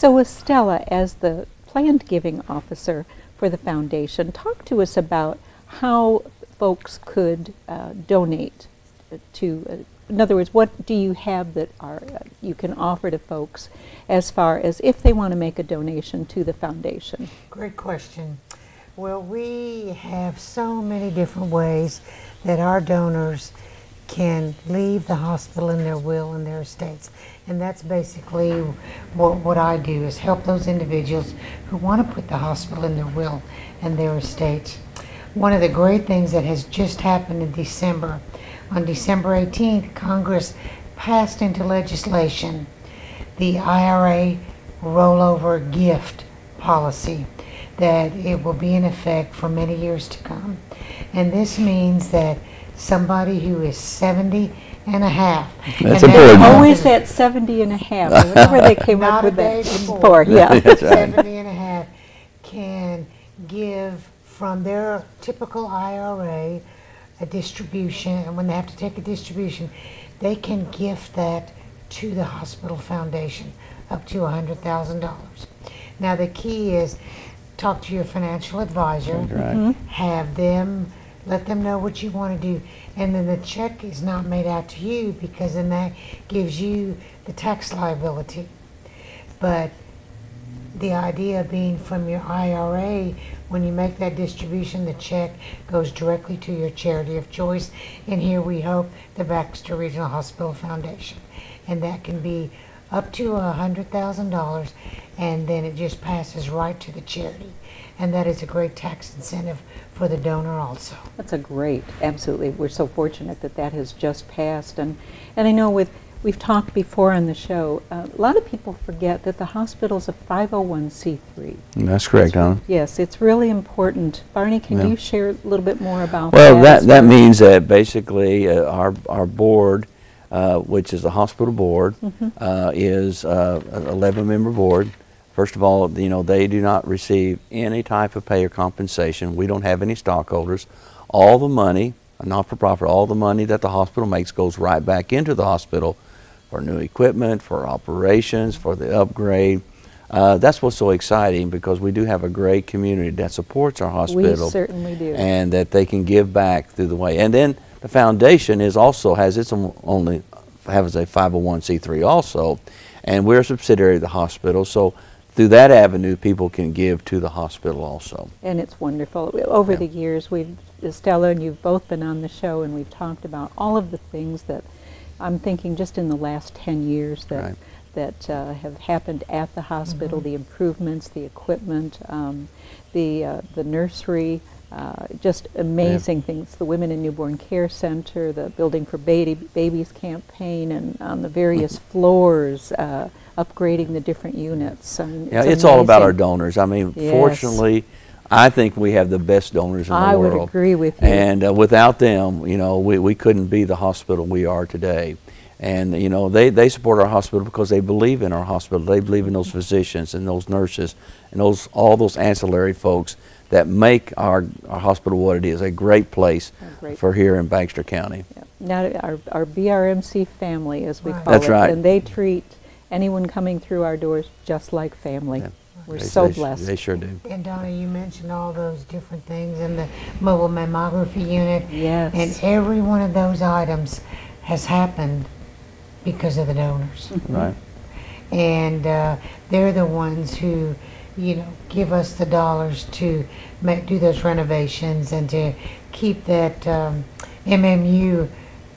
So Estella, as the planned giving officer for the foundation, talk to us about how folks could donate to, in other words, what do you have that you can offer to folks as far as if they want to make a donation to the foundation? Great question. Well, we have so many different ways that our donors can leave the hospital in their will and their estates. And that's basically what I do, is help those individuals who want to put the hospital in their will and their estates. One of the great things that has just happened in December, on December 18th, Congress passed into legislation the IRA rollover gift policy, that it will be in effect for many years to come. And this means that somebody who is 70 and a half. That's important. Always that 70 and a half, whenever they came up with that before. Yeah. That's right. 70 and a half can give from their typical IRA a distribution, and when they have to take a distribution, they can gift that to the hospital foundation up to $100,000. Now the key is talk to your financial advisor, Right. have them, let them know what you want to do, and then the check is not made out to you, because then that gives you the tax liability. But the idea being from your IRA, when you make that distribution, the check goes directly to your charity of choice, and here we hope the Baxter Regional Hospital Foundation. And that can be up to $100,000, and then it just passes right to the charity. And that is a great tax incentive for the donor also. That's a great, absolutely. We're so fortunate that that has just passed. And I know we've talked before on the show, a lot of people forget that the hospital's a 501c3. That's correct, Donna. Yes, it's really important. Barney, can Yeah. you share a little bit more about Well, that? that means that basically our board, which is the hospital board, is an 11-member board. First of all, you know, they do not receive any type of pay or compensation. We don't have any stockholders. All the money, not-for-profit, all the money that the hospital makes goes right back into the hospital for new equipment, for operations, for the upgrade. That's what's so exciting, because we do have a great community that supports our hospital. We certainly do. And that they can give back through the way. And then the foundation has its own, has a 501c3 also, and we're a subsidiary of the hospital. So through that avenue, people can give to the hospital also. And it's wonderful. Over the years, Estella and you've both been on the show, and we've talked about all of the things that I'm thinking just in the last 10 years that have happened at the hospital, the improvements, the equipment, the nursery, just amazing things. The Women and Newborn Care Center, the Building for Babies campaign, and on the various floors, upgrading the different units. I mean, Yeah, it's all about our donors. I mean, fortunately, I think we have the best donors in the world. I would agree with you. And without them, you know, we couldn't be the hospital we are today. And, you know, they support our hospital because they believe in our hospital. They believe in those physicians and those nurses and all those ancillary folks that make our hospital what it is, a great place for here in Baxter County. Yeah. Now, our BRMC family, as we call That's it, right. and they treat anyone coming through our doors just like family. Yeah. We're so blessed. They sure do. And Donna, you mentioned all those different things, and the mobile mammography unit. Yes. And every one of those items has happened because of the donors. Right. And they're the ones who, you know, give us the dollars to do those renovations and to keep that MMU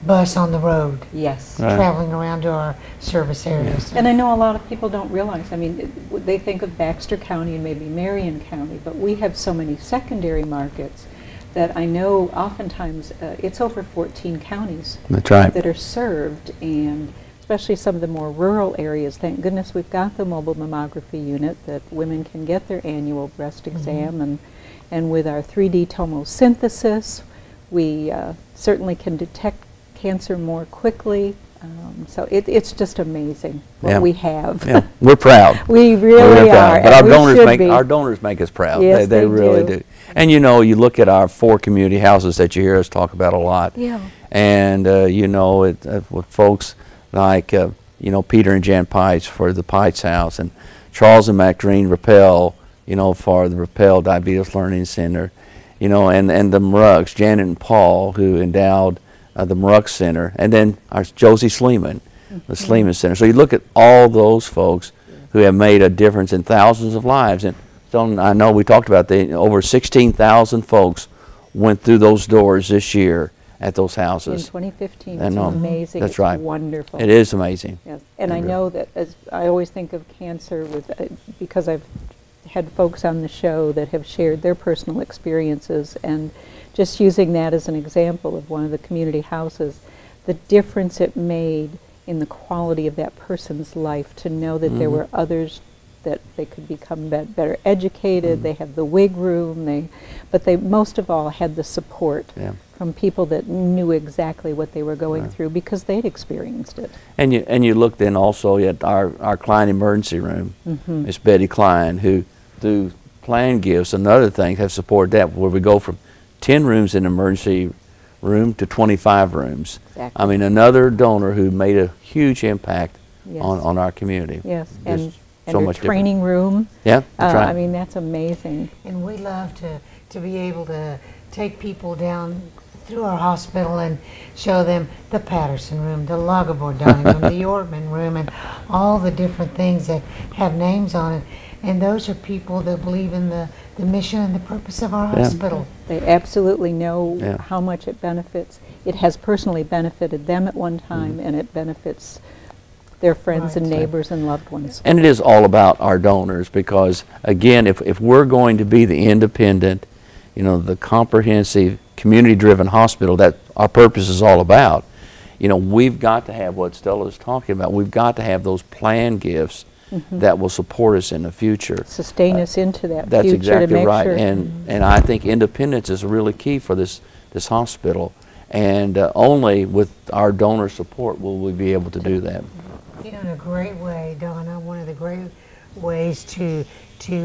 bus on the road. Yes. Right. Traveling around to our service areas. And I know a lot of people don't realize, I mean, they think of Baxter County and maybe Marion County, but we have so many secondary markets that I know oftentimes it's over 14 counties That's right. that are served, and especially some of the more rural areas. Thank goodness we've got the mobile mammography unit that women can get their annual breast exam, and with our 3D tomosynthesis, we certainly can detect cancer more quickly. So it's just amazing what we have. Yeah, we're proud. We really are. But and our donors make us proud. Yes, they really do. And you know, you look at our 4 community houses that you hear us talk about a lot. Yeah. And you know, with folks like you know, Peter and Jan Pites for the Pites House, and Charles and McDrean Rappel, you know, for the Rappel Diabetes Learning Center, you know, and the Marucks, Janet and Paul, who endowed the Maruck Center, and then our Josie Sleeman, the Sleeman Center. So you look at all those folks who have made a difference in thousands of lives. And so I know we talked about over 16,000 folks went through those doors this year at those houses. In 2015, it's amazing. That's it's right. Wonderful. It is amazing. Yes, and I know that as I always think of cancer with because I've had folks on the show that have shared their personal experiences, and just using that as an example of one of the community houses, the difference it made in the quality of that person's life to know that there were others that they could become better educated, they had the wig room, but they most of all had the support from people that knew exactly what they were going through because they'd experienced it. And you look then also at our Klein emergency room. It's Betty Klein, who through plan gifts and other things have supported that, where we go from 10 rooms in emergency room to 25 rooms. Exactly. I mean, another donor who made a huge impact on our community. Yes, Just and so her much training room. Yeah, that's right. I mean, that's amazing. And we love to be able to take people down through our hospital and show them the Patterson room, the Loggerboard dining room, the Ortman room, and all the different things that have names on it. And those are people that believe in the mission and the purpose of our hospital. They absolutely know how much it benefits. It has personally benefited them at one time, and it benefits their friends and neighbors and loved ones. And it is all about our donors, because again, if we're going to be the independent, you know, the comprehensive community-driven hospital that our purpose is all about, you know, we've got to have what Stella is talking about. We've got to have those plan gifts that will support us in the future. Sustain us into that That's future exactly to make right. sure. And I think independence is really key for this hospital. And only with our donor support will we be able to do that. You know, in a great way, Donna, one of the great ways to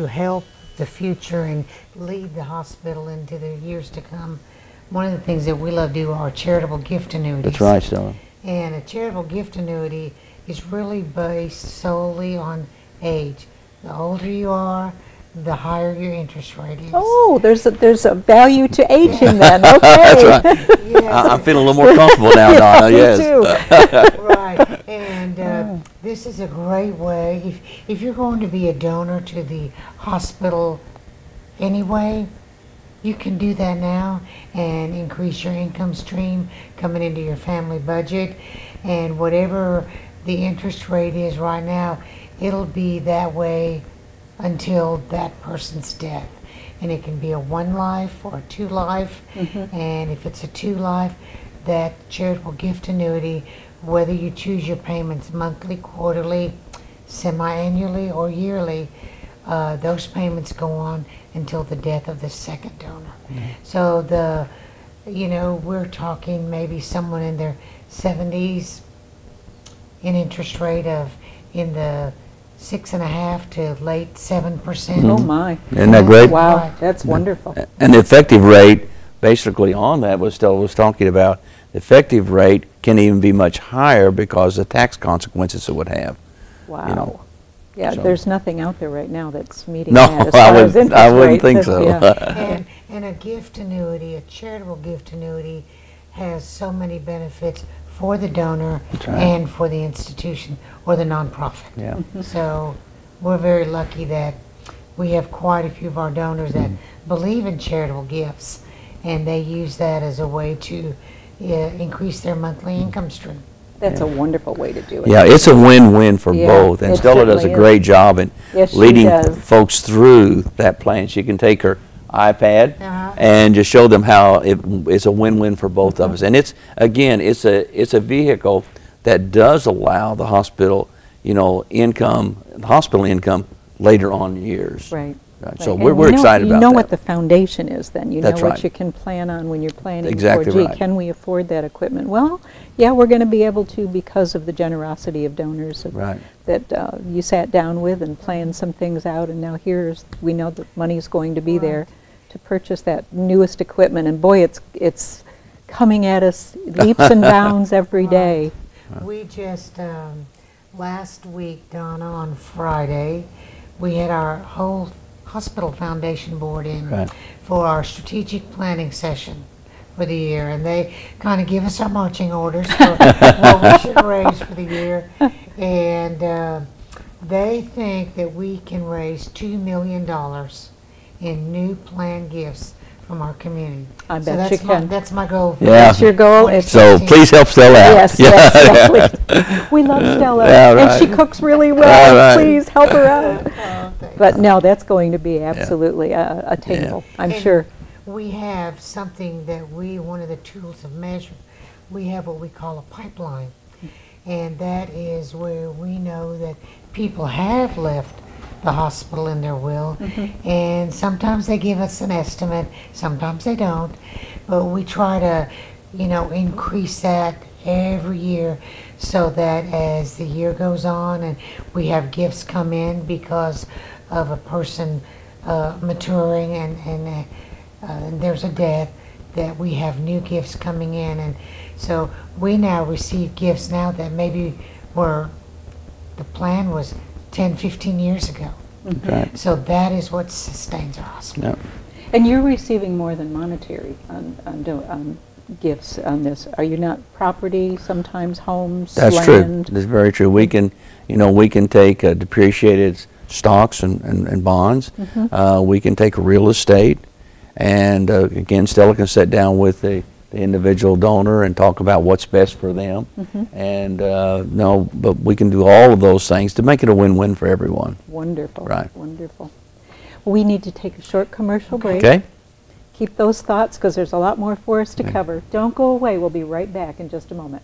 help the future and lead the hospital into the years to come, one of the things that we love to do are charitable gift annuities. That's right, Stella. And a charitable gift annuity is really based solely on age. The older you are, the higher your interest rate is. Oh, there's a value to aging then. Okay. That's right. Yes. I'm feeling a little more comfortable now, Donna. Yes. Me too. Right, and this is a great way. If you're going to be a donor to the hospital anyway, you can do that now and increase your income stream coming into your family budget. And whatever the interest rate is right now, it'll be that way until that person's death. And it can be a 1 life or a 2 life. And if it's a 2 life, that charitable gift annuity, whether you choose your payments monthly, quarterly, semi-annually, or yearly, those payments go on until the death of the second donor. So we're talking maybe someone in their 70s, an interest rate of in the 6.5% to late 7%. Oh my! Isn't that great? Wow, that's wonderful. And the effective rate, basically on that, what Stella was talking about, the effective rate can even be much higher because of the tax consequences it would have. Wow. You know, yeah, so. there's nothing out there right now that's meeting No, that as far as interest I wouldn't rate. think so. Yeah. And a gift annuity, a charitable gift annuity, has so many benefits for the donor and for the institution or the nonprofit. Yeah. So we're very lucky that we have quite a few of our donors that believe in charitable gifts, and they use that as a way to increase their monthly income stream. That's a wonderful way to do it. Yeah, it's a win-win for Yeah, both. And it Stella does a certainly great job in Yes, she leading does. folks through that plan. She can take her iPad and just show them how it's a win-win for both of us. And it's, again, it's a vehicle that does allow the hospital, you know, hospital income later on in years. Right. So And we're excited about that. You know what the foundation is then. You know That's what right. you can plan on when you're planning Exactly for, right. can we afford that equipment? Well, yeah, we're going to be able to because of the generosity of donors that you sat down with and planned some things out, and now we know the money's going to be there to purchase that newest equipment. And boy, it's coming at us leaps and bounds every day. We just, last week, Donna, on Friday, we had our whole hospital foundation board in Right. for our strategic planning session for the year, and they kind of give us our marching orders for what we should raise for the year. And they think that we can raise $2 million in new planned gifts from our community. I So bet you can. that's my goal. For Yeah. That's your goal. It's So please help Stella out. Yes, yes, exactly. We love Stella, Yeah, right. and she cooks really well. Right. Please help her out. Thanks. But no, that's going to be absolutely attainable, I'm And sure. We have something that one of the tools of measure, we have what we call a pipeline. And that is where we know that people have left the hospital in their will. And sometimes they give us an estimate, sometimes they don't. But we try to, increase that every year so that as the year goes on and we have gifts come in because of a person maturing and there's a death, that we have new gifts coming in. And so we now receive gifts now that maybe were, the plan was 10, 15 years ago. Right. So that is what sustains our hospital. Yep. And you're receiving more than monetary on gifts on this. Are you not property, sometimes homes, That's land? true. That's very true. We can, we can take depreciated stocks and bonds. We can take real estate, and again, Stella can sit down with the individual donor and talk about what's best for them. And no, but we can do all of those things to make it a win-win for everyone. Wonderful. Right. Wonderful. We need to take a short commercial break. Okay. Keep those thoughts because there's a lot more for us to cover. Don't go away. We'll be right back in just a moment.